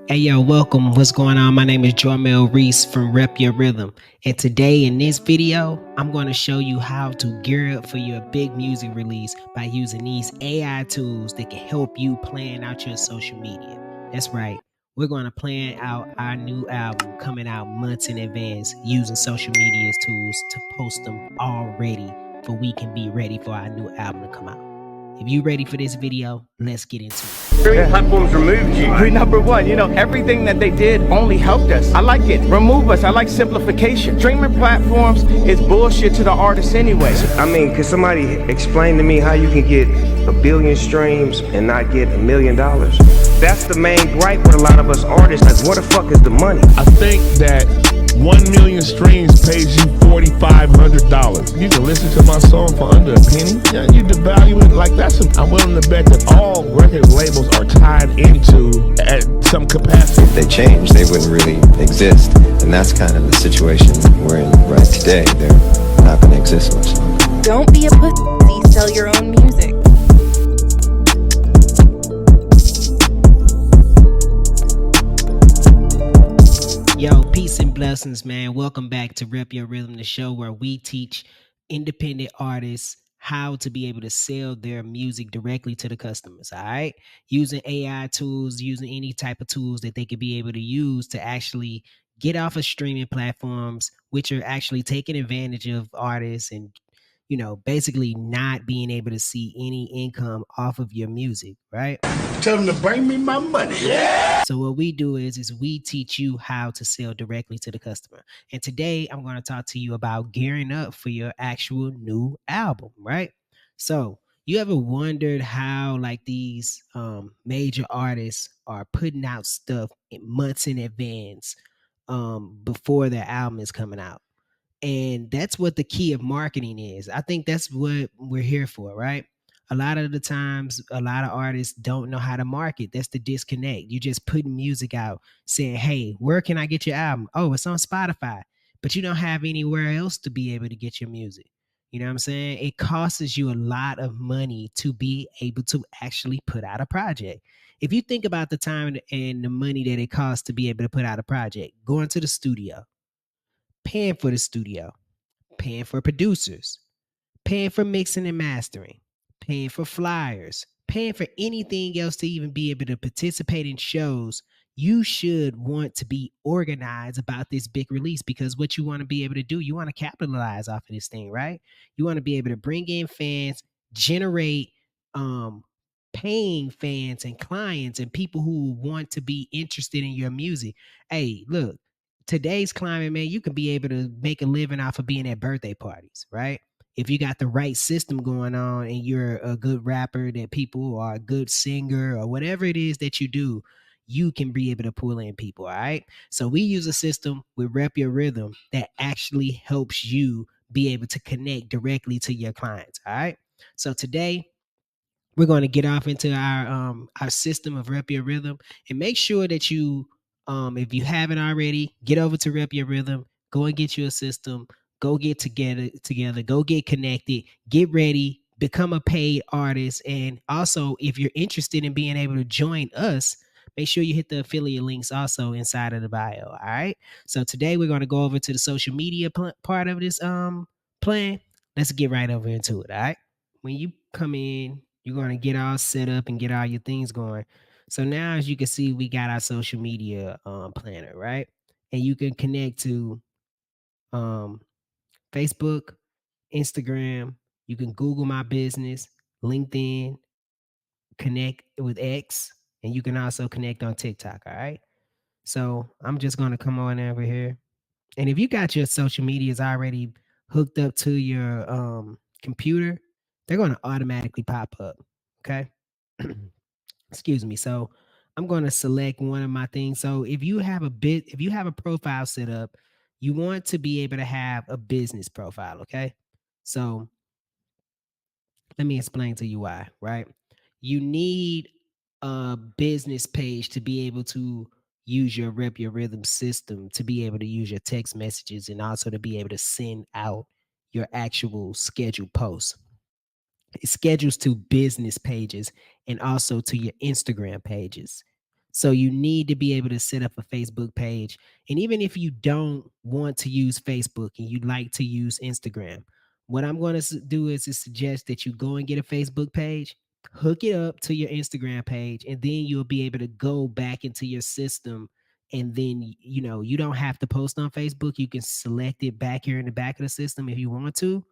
Hey yo, welcome. What's going on? My name is Jormel Reese from Rep Your Rhythm. And today in this video, I'm going to show you how to gear up for your big music release by using these AI tools that can help you plan out your social media. That's right. We're going to plan out our new album coming out months in advance using social media tools to post them already so we can be ready for our new album to come out. If you ready for this video, let's get into it. Streaming platforms removed you. We're number one. Everything that they did only helped us. I like it. Remove us. I like simplification. Streaming platforms is bullshit to the artists anyway. I mean, could somebody explain to me how you can get 1 billion streams and not get $1 million? That's the main gripe with a lot of us artists. Like, what the fuck is the money? I think that 1 million streams pays you $4,500. You can listen to my song for under a penny. Yeah, you devalue it like that's. I'm willing to bet that all record labels are tied into at some capacity. If they change, they wouldn't really exist, and that's kind of the situation we're in right today. They're not going to exist much longer. Don't be a pussy, sell your own music. Yo, peace and blessings, man. Welcome back to Rep Your Rhythm, the show where we teach independent artists how to be able to sell their music directly to the customers, all right? Using AI tools, using any type of tools that they could be able to use to actually get off of streaming platforms, which are actually taking advantage of artists and, basically not being able to see any income off of your music, right? Tell them to bring me my money. Yeah. So what we do is we teach you how to sell directly to the customer. And today I'm going to talk to you about gearing up for your actual new album, right? So you ever wondered how like these major artists are putting out stuff months in advance before their album is coming out? And that's what the key of marketing is. I think that's what we're here for, right? A lot of the times, a lot of artists don't know how to market. That's the disconnect. You just putting music out saying, hey, where can I get your album? Oh, it's on Spotify. But you don't have anywhere else to be able to get your music. You know what I'm saying? It costs you a lot of money to be able to actually put out a project. If you think about the time and the money that it costs to be able to put out a project, going to the studio, paying for the studio, paying for producers, paying for mixing and mastering, paying for flyers, paying for anything else to even be able to participate in shows, you should want to be organized about this big release, because what you want to be able to do, you want to capitalize off of this thing, right? You want to be able to bring in fans, generate paying fans and clients and people who want to be interested in your music. Hey, look, today's climate, man, you can be able to make a living off of being at birthday parties, right? If you got the right system going on and you're a good rapper that people or a good singer or whatever it is that you do, you can be able to pull in people. All right. So we use a system with Rep Your Rhythm that actually helps you be able to connect directly to your clients. All right. So today we're going to get off into our system of Rep Your Rhythm, and make sure that you if you haven't already, get over to Rep Your Rhythm, go and get you a system, go get together, go get connected, get ready, become a paid artist. And also, if you're interested in being able to join us, make sure you hit the affiliate links also inside of the bio. All right. So today we're going to go over to the social media part of this plan. Let's get right over into it. All right. When you come in, you're going to get all set up and get all your things going. So now, as you can see, we got our social media planner, right? And you can connect to um, Facebook, Instagram. You can Google My Business, LinkedIn, connect with X, and you can also connect on TikTok. All right. So I'm just going to come on over here. And if you got your social medias already hooked up to your computer, they're going to automatically pop up. Okay. Excuse me. So I'm going to select one of my things. So if you have a profile set up, you want to be able to have a business profile. Okay. So let me explain to you why, right? You need a business page to be able to use your Rep Your Rhythm system, to be able to use your text messages, and also to be able to send out your actual scheduled posts. It schedules to business pages and also to your Instagram pages. So you need to be able to set up a Facebook page. And even if you don't want to use Facebook and you like to use Instagram, what I'm going to do is to suggest that you go and get a Facebook page, hook it up to your Instagram page, and then you'll be able to go back into your system. And then, you don't have to post on Facebook. You can select it back here in the back of the system if you want to,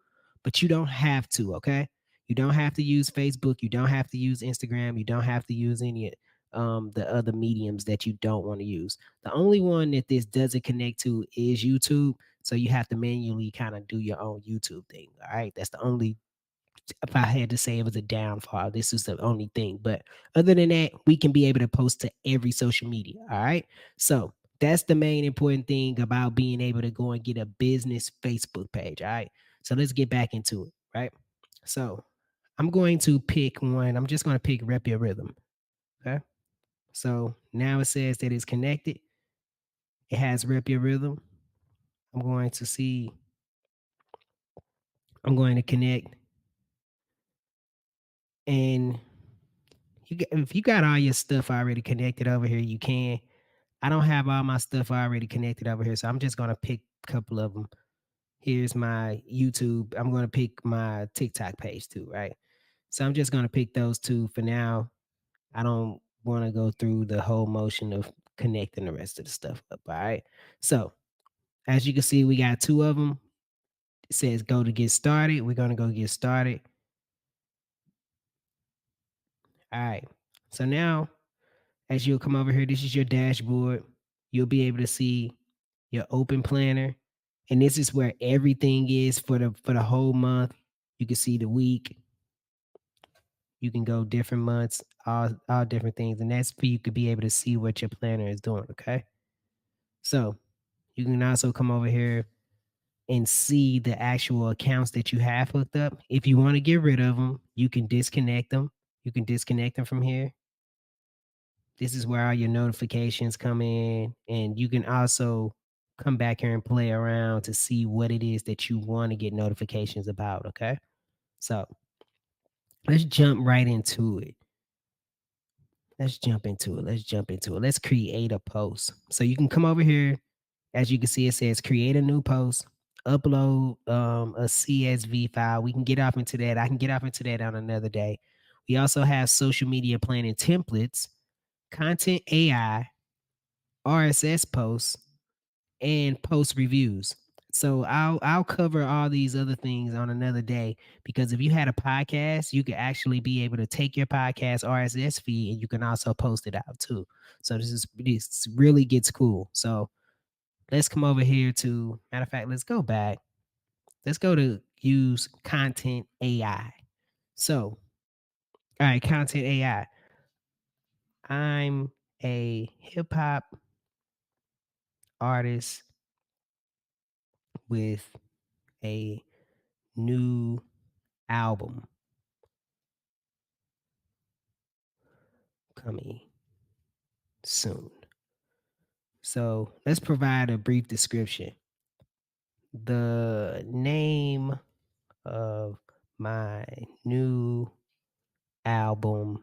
but you don't have to. Okay. You don't have to use Facebook. You don't have to use Instagram. You don't have to use any the other mediums that you don't want to use. The only one that this doesn't connect to is YouTube. So you have to manually kind of do your own YouTube thing. All right. That's the only, if I had to say it was a downfall, this is the only thing. But other than that, we can be able to post to every social media. All right. So that's the main important thing about being able to go and get a business Facebook page. All right. So let's get back into it. Right. So I'm going to pick one. I'm just going to pick Rep Your Rhythm. Okay. So now it says that it's connected. It has Rep Your Rhythm. I'm going to see, I'm going to connect. And if you got all your stuff already connected over here, you can. I don't have all my stuff already connected over here, so I'm just going to pick a couple of them. Here's my YouTube. I'm going to pick my TikTok page too, right? So I'm just going to pick those two for now. I don't want to go through the whole motion of connecting the rest of the stuff up, all right? So as you can see, we got two of them. It says go to get started. We're going to go get started. All right. So now, as you'll come over here, this is your dashboard. You'll be able to see your open planner. And this is where everything is for the whole month. You can see the week. You can go different months, all different things. And that's for you to be able to see what your planner is doing. Okay. So you can also come over here and see the actual accounts that you have hooked up. If you want to get rid of them, you can disconnect them. You can disconnect them from here. This is where all your notifications come in, and you can also come back here and play around to see what it is that you want to get notifications about. Okay. So let's jump right into it. Let's jump into it. Let's jump into it. Let's create a post. So you can come over here. As you can see, it says create a new post, upload a CSV file. We can get off into that. I can get off into that on another day. We also have social media planning templates, content AI, RSS posts, and post reviews. So I'll cover all these other things on another day, because if you had a podcast, you could actually be able to take your podcast RSS feed and you can also post it out too. So this really gets cool. So let's come over here to, matter of fact, let's go back. Let's go to use content AI. So, all right, content AI. I'm a hip hop artist with a new album coming soon. So let's provide a brief description. The name of my new album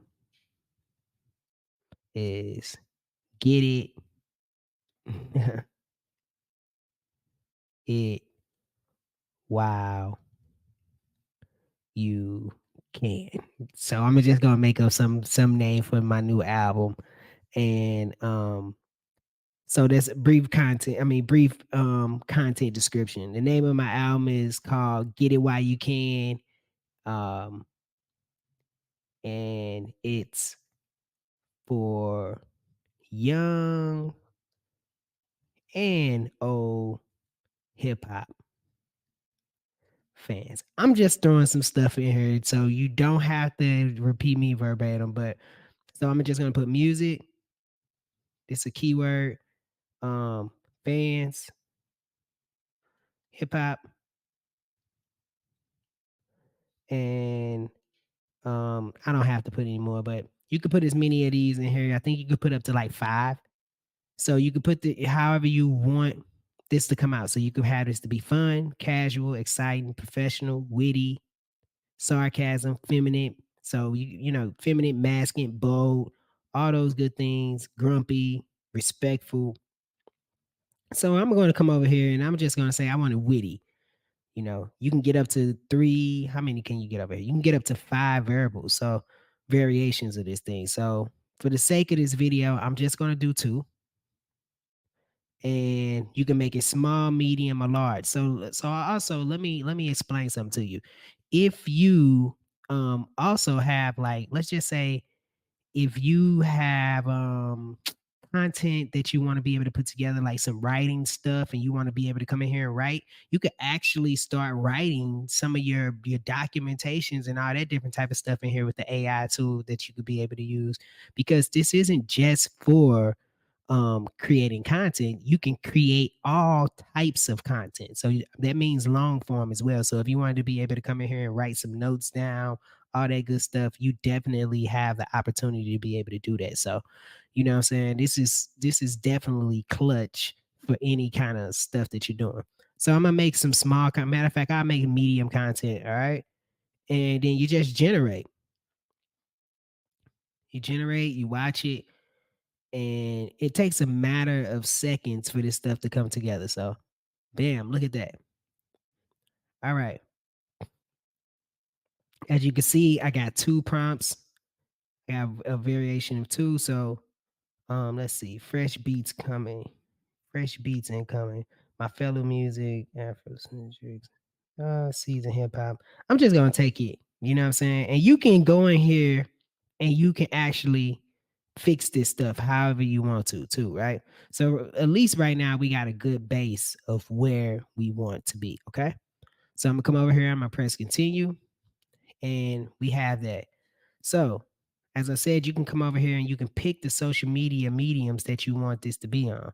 is Get It. It Wow You Can. So I'm just gonna make up some name for my new album. And so that's brief content. I mean brief content description. The name of my album is called Get It While You Can. Um and it's for young and old hip hop fans. I'm just throwing some stuff in here, so you don't have to repeat me verbatim. But so I'm just gonna put music. It's a keyword. Fans, hip hop, and I don't have to put any more, but you could put as many of these in here. I think you could put up to like 5. So you could put the however you want this to come out. So you could have this to be fun, casual, exciting, professional, witty, sarcasm, feminine. So feminine, masculine, bold, all those good things, grumpy, respectful. So I'm going to come over here and I'm just going to say I want it witty. You know, you can get up to three. How many can you get over here? You can get up to five variables. So variations of this thing. So for the sake of this video, I'm just going to do two. And you can make it small, medium, or large. So also let me explain something to you. If you also have, like, let's just say if you have content that you want to be able to put together, like some writing stuff, and you want to be able to come in here and write, you could actually start writing some of your documentations and all that different type of stuff in here with the AI tool that you could be able to use, because this isn't just for creating content. You can create all types of content, so that means long form as well. So if you wanted to be able to come in here and write some notes down, all that good stuff, you definitely have the opportunity to be able to do that. So you know what I'm saying, this is definitely clutch for any kind of stuff that you're doing. So I'm gonna make some matter of fact, I'll make medium content. All right, and then you just generate, you watch it, and it takes a matter of seconds for this stuff to come together. So, bam, look at that. All right. As you can see, I got two prompts. I have a variation of two. So, let's see. Fresh beats coming. Fresh beats incoming. My fellow music, Afrocentrics, season hip hop. I'm just gonna take it. You know what I'm saying? And you can go in here and you can actually fix this stuff however you want to too, right? So at least right now we got a good base of where we want to be. Okay. So I'm gonna come over here, I'm gonna press continue, and we have that. So as I said, you can come over here and you can pick the social media mediums that you want this to be on.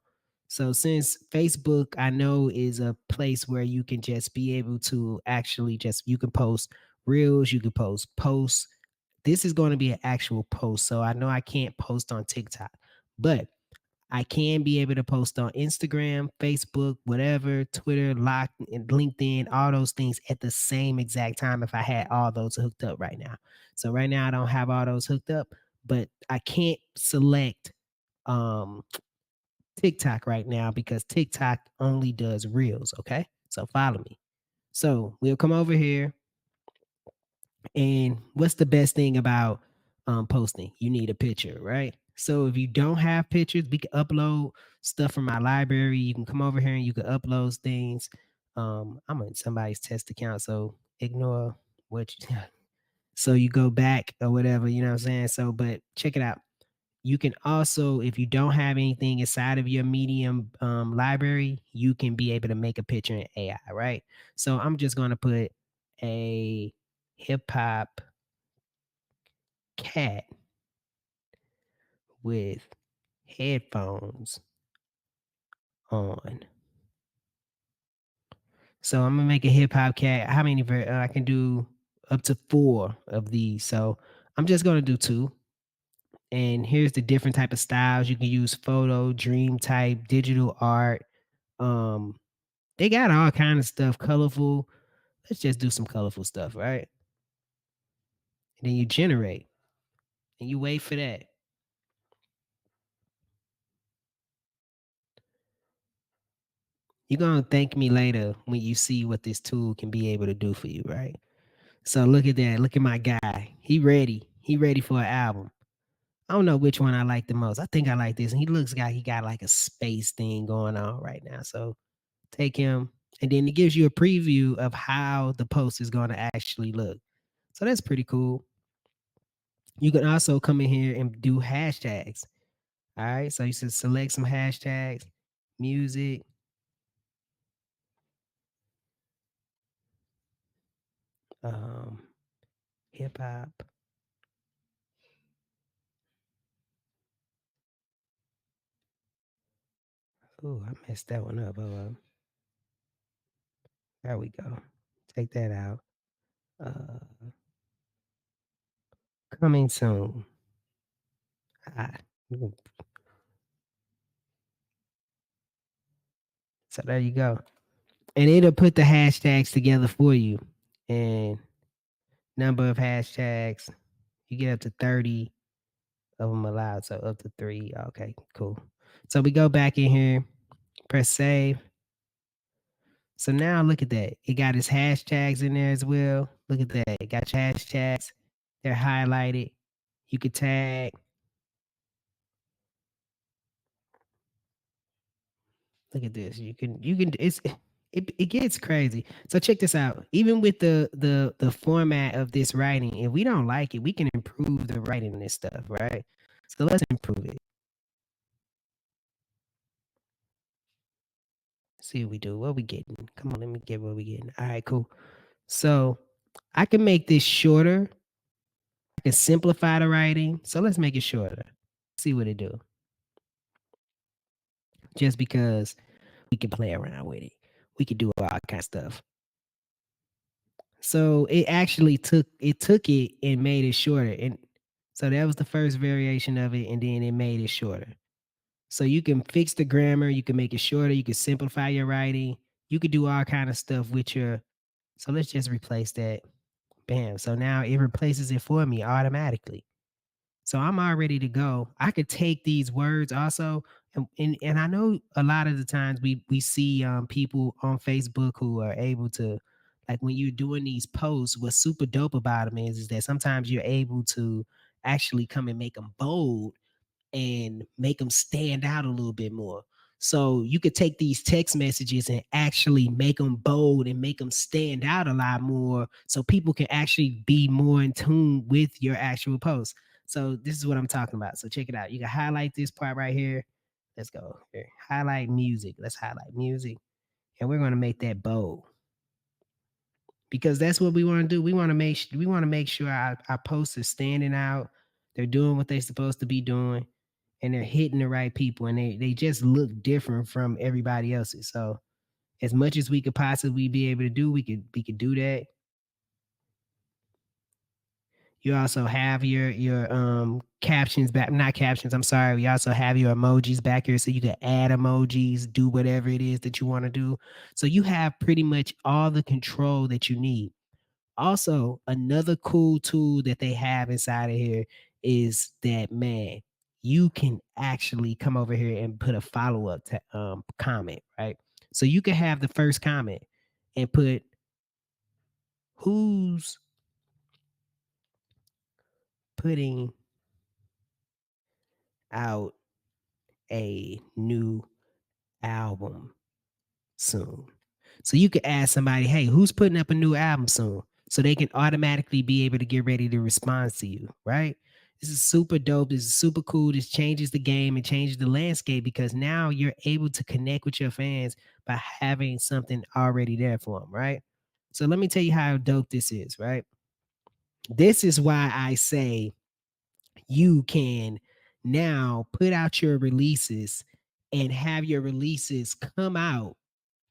So since Facebook, I know, is a place where you can just be able to actually just, you can post reels, you can post posts. This is going to be an actual post. So I know I can't post on TikTok, but I can be able to post on Instagram, Facebook, whatever, Twitter, and LinkedIn, all those things at the same exact time if I had all those hooked up right now. So right now I don't have all those hooked up, but I can't select um TikTok right now because TikTok only does reels. Okay. So follow me. So we'll come over here. And what's the best thing about posting? You need a picture, right? So if you don't have pictures, we can upload stuff from my library. You can come over here and you can upload things. I'm on somebody's test account, so ignore what you, so you go back or whatever, you know what I'm saying? So, but check it out. You can also, if you don't have anything inside of your Medium library, you can be able to make a picture in AI, right? So I'm just going to put a hip hop cat with headphones on. So I'm gonna make a hip hop cat. How many? I can do up to 4 of these. So I'm just gonna do 2. And here's the different type of styles you can use: photo, dream type, digital art. Um, they got all kind of stuff. Colorful. Let's just do some colorful stuff, right? And then you generate, and you wait for that. You're gonna thank me later when you see what this tool can be able to do for you, right? So look at that. Look at my guy. He ready. He ready for an album. I don't know which one I like the most. I think I like this. And he looks like he got like a space thing going on right now. So take him. And then it gives you a preview of how the post is going to actually look. So that's pretty cool. You can also come in here and do hashtags. All right. So you should select some hashtags, music, hip hop. Oh, I messed that one up. There we go. Take that out. Uh, coming soon. Ah, so there you go. And it'll put the hashtags together for you. And number of hashtags, you get up to 30. of them allowed. So up to 3. Okay, cool. So we go back in here, press save. So now look at that. It got its hashtags in there as well. Look at that. It got your hashtags. They're highlighted. You could tag. Look at this. You can it gets crazy. So check this out. Even with the format of this writing, if we don't like it, we can improve the writing and this stuff, right? So let's improve it. See what we do. What we getting? Come on, let me get what we getting. All right, cool. So I can make this shorter. I can simplify the writing. So let's make it shorter. See what it do. Just because we can play around with it. We can do all kind of stuff. So it actually took it and made it shorter. And so that was the first variation of it, and then it made it shorter. So you can fix the grammar, you can make it shorter, you can simplify your writing, you could do all kind of stuff with your. So let's just replace that. Bam. So now it replaces it for me automatically. So I'm all ready to go. I could take these words also, and I know a lot of the times we see people on Facebook who are able to, like when you're doing these posts, what's super dope about them is that sometimes you're able to actually come and make them bold and make them stand out a little bit more. So you could take these text messages and actually make them bold and make them stand out a lot more so people can actually be more in tune with your actual post. So this is what I'm talking about. So check it out. You can highlight this part right here. Let's go here. Highlight music. Let's highlight music. And we're going to make that bold because that's what we want to do. We want to make sure our posts are standing out. They're doing what they're supposed to be doing, and they're hitting the right people, and they just look different from everybody else's. So as much as we could possibly be able to do, we could do that. You also have your captions back, not captions, I'm sorry. We also have your emojis back here so you can add emojis, do whatever it is that you want to do. So you have pretty much all the control that you need. Also, another cool tool that they have inside of here is that, man, you can actually come over here and put a follow-up comment, right? So you can have the first comment and put who's putting out a new album soon. So you could ask somebody, hey, who's putting up a new album soon? So they can automatically be able to get ready to respond to you, right? This is super dope. This is super cool. This changes the game and changes the landscape because now you're able to connect with your fans by having something already there for them, right? So let me tell you how dope this is, right? This is why I say you can now put out your releases and have your releases come out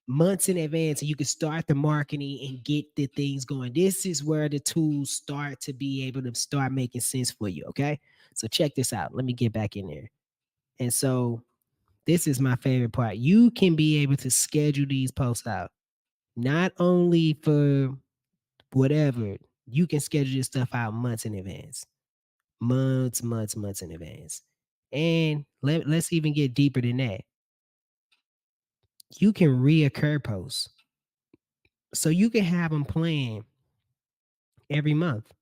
months in advance and you can start the marketing and get the things going. This is where the tools start to be able to start making sense for you. Okay. So check this out. Let me get back in there. And so this is my favorite part. You can be able to schedule these posts out, not only for whatever, you can schedule this stuff out months in advance, months in advance. And let's even get deeper than that. You can reoccur posts. So you can have them playing every month.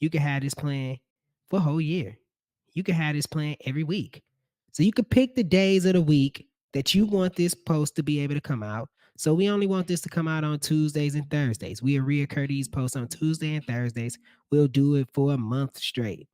You can have this plan for a whole year. You can have this plan every week. So you can pick the days of the week that you want this post to be able to come out. So we only want this to come out on Tuesdays and Thursdays. We'll reoccur these posts on Tuesday and Thursdays. We'll do it for a month straight.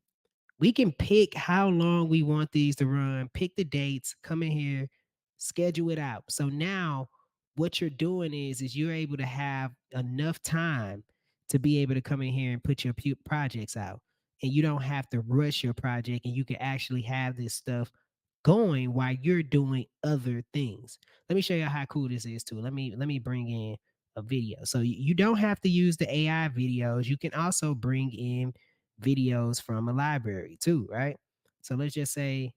We can pick how long we want these to run, pick the dates, come in here, schedule it out. So now what you're doing is you're able to have enough time to be able to come in here and put your projects out. And you don't have to rush your project and you can actually have this stuff going while you're doing other things. Let me show you how cool this is too. Let me bring in a video. So you don't have to use the AI videos. You can also bring in videos from a library too, right? So let's just say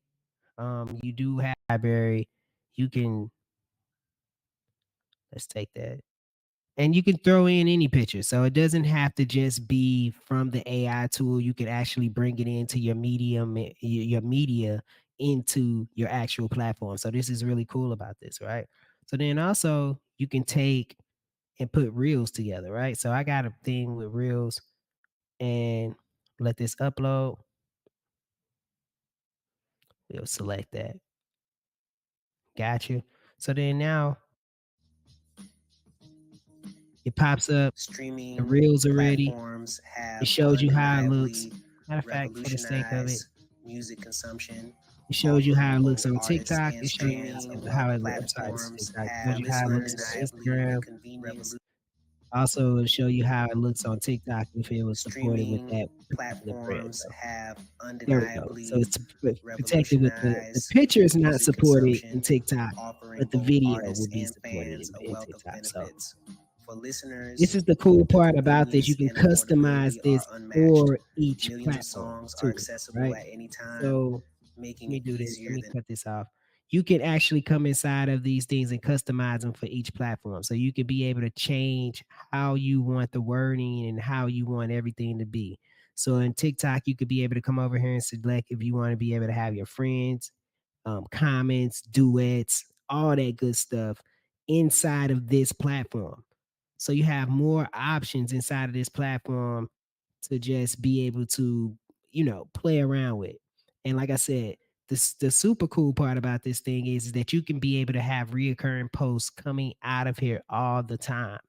you do have a library. You can, let's take that. And you can throw in any picture. So it doesn't have to just be from the AI tool. You can actually bring it into your medium, your media into your actual platform. So this is really cool about this, right? So then also you can take and put reels together, right? So I got a thing with reels and let this upload. We'll select that. Got you. So then now it pops up. The reels are ready. It shows you how it looks. Matter of fact, for the sake of it, it shows you how it looks on TikTok. It shows you how it looks. I'm sorry, this is TikTok. It shows you how it looks on Instagram. Also, it'll show you how it looks on TikTok if it was supported with that particular brand. So there we go. So it's protected with the picture is not supported in TikTok, but the video will be supported in TikTok. So this is the cool part about this. You can customize this for each platform too, right? So let me do this. Let me cut this off. You can actually come inside of these things and customize them for each platform. So you can be able to change how you want the wording and how you want everything to be. So in TikTok, you could be able to come over here and select if you want to be able to have your friends, comments, duets, all that good stuff inside of this platform. So you have more options inside of this platform to just be able to, play around with. And like I said, the super cool part about this thing is that you can be able to have reoccurring posts coming out of here all the time.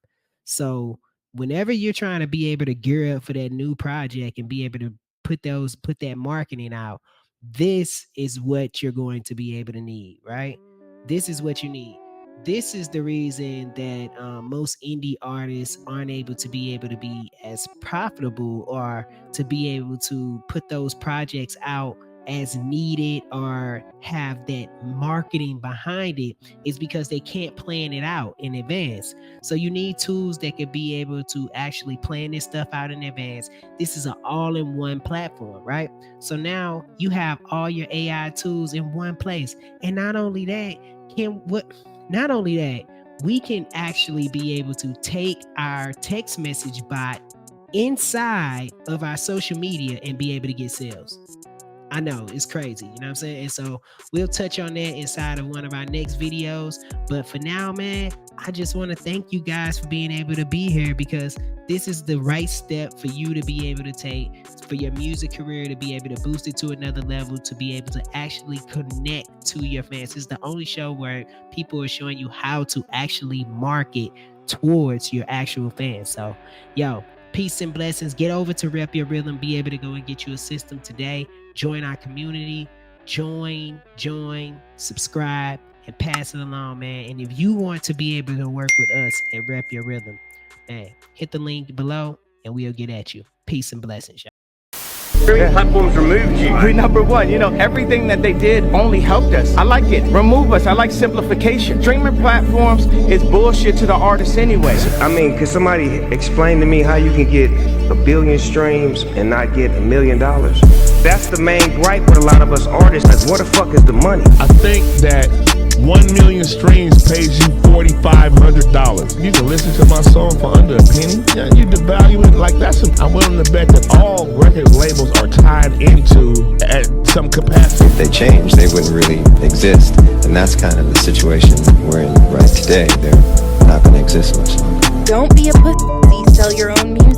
So whenever you're trying to be able to gear up for that new project and be able to put that marketing out, this is what you're going to be able to need, right? This is what you need. This is the reason that most indie artists aren't able to be as profitable or to be able to put those projects out as needed or have that marketing behind it, is because they can't plan it out in advance. So you need tools that could be able to actually plan this stuff out in advance. This is an all-in-one platform, right? So now you have all your AI tools in one place. And not only that, we can actually be able to take our text message bot inside of our social media and be able to get sales. I know it's crazy, you know what I'm saying? And so we'll touch on that inside of one of our next videos. But for now, man, I just want to thank you guys for being able to be here, because this is the right step for you to be able to take for your music career, to be able to boost it to another level, to be able to actually connect to your fans. It's the only show where people are showing you how to actually market towards your actual fans. So, yo, peace and blessings. Get over to Rep Your Rhythm. Be able to go and get you a system today. Join our community. Join, subscribe, and pass it along, man. And if you want to be able to work with us at Rep Your Rhythm, man, hit the link below and we'll get at you. Peace and blessings, y'all. Platforms removed you. We're number one. Everything that they did only helped us. I like it. Remove us. I like simplification. Streaming platforms is bullshit to the artists anyway. I mean, could somebody explain to me how you can get 1 billion streams and not get $1 million? That's the main gripe with a lot of us artists. Like, where the fuck is the money? I think that 1 million streams pays you $4,500. You can listen to my song for under a penny. Yeah, you devalue it like that's. I'm willing to bet that all record labels are tied into at some capacity. If they change, they wouldn't really exist, and that's kind of the situation we're in right today. They're not going to exist much longer. Don't be a pussy. Sell your own music.